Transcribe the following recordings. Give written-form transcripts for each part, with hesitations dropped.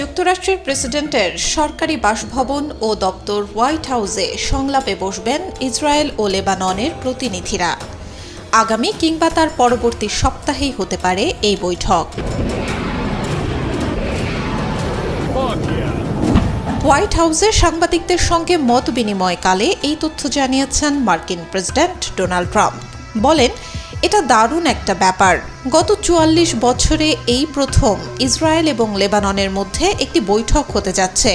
যুক্তরাষ্ট্রের প্রেসিডেন্টের সরকারি বাসভবন ও দপ্তর হোয়াইট হাউসে সংলাপে বসবেন ইসরায়েল ও লেবাননের প্রতিনিধিরা। আগামী কিংবা তার পরবর্তী সপ্তাহেই হতে পারে এই বৈঠক। হোয়াইট হাউসে সাংবাদিকদের সঙ্গে মত বিনিময়কালে এই তথ্য জানিয়েছেন মার্কিন প্রেসিডেন্ট ডোনাল্ড ট্রাম্প। বলেন, এটা দারুণ একটা ব্যাপার। গত ৪৪ বছরে এই প্রথম ইসরায়েল এবং লেবাননের মধ্যে একটি বৈঠক হতে যাচ্ছে।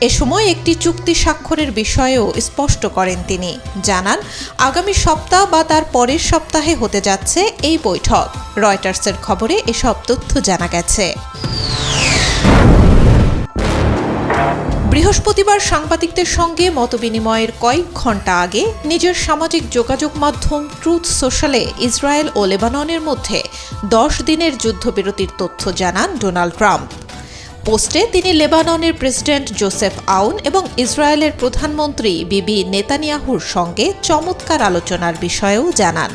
এ সময় একটি চুক্তি স্বাক্ষরের বিষয়েও স্পষ্ট করেন তিনি। জানান, আগামী সপ্তাহ বা তার পরের সপ্তাহে হতে যাচ্ছে এই বৈঠক। রয়টার্সের খবরে এসব তথ্য জানা গেছে। বৃহস্পতিবার সাংবাদিকদের সঙ্গে মতবিনিময়ের কয়েক ঘণ্টা আগে নিজের সামাজিক যোগাযোগ মাধ্যম ট্রুথ সোশ্যালে ইসরায়েল ও লেবাননের মধ্যে 10 দিনের যুদ্ধবিরতির তথ্য জানান ডোনাল্ড ট্রাম্প। পোস্টে তিনি লেবাননের প্রেসিডেন্ট জোসেফ আউন এবং ইসরায়েলের প্রধানমন্ত্রী বিবি নেতানিয়াহুর সঙ্গে চমৎকার আলোচনার বিষয়েও জানান।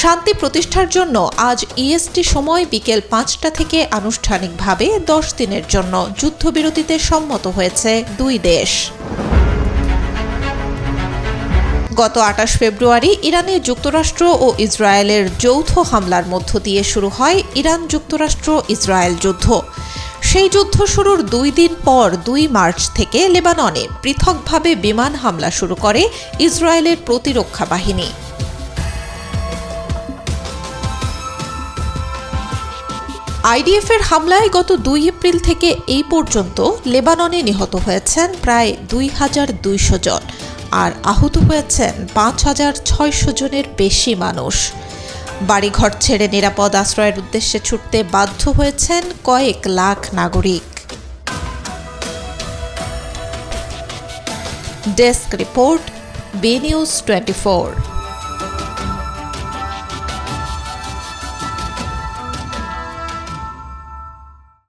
শান্তি প্রতিষ্ঠার জন্য আজ ইএসটি সময় বিকেল 5টা থেকে আনুষ্ঠানিকভাবে 10 দিনের জন্য যুদ্ধবিরতিতে সম্মত হয়েছে দুই দেশ। গত 28 ফেব্রুয়ারি ইরানে যুক্তরাষ্ট্র ও ইসরায়েলের যৌথ হামলার মধ্য দিয়ে শুরু হয় ইরান যুক্তরাষ্ট্র ইসরায়েল যুদ্ধ। সেই যুদ্ধ শুরুর 2 দিন পর 2 মার্চ থেকে লেবাননে পৃথকভাবে বিমান হামলা শুরু করে ইসরায়েলের প্রতিরক্ষা বাহিনী। আইডিএফের হামলায় গত 2 এপ্রিল থেকে এই পর্যন্ত লেবাননে নিহত হয়েছেন প্রায় 2200 জন আর আহত হয়েছেন 5600 জনের বেশি মানুষ। বাড়িঘর ছেড়ে নিরাপদ আশ্রয়ের উদ্দেশ্যে ছুটতে বাধ্য হয়েছেন কয়েক লাখ নাগরিক। Desk report, B News 24।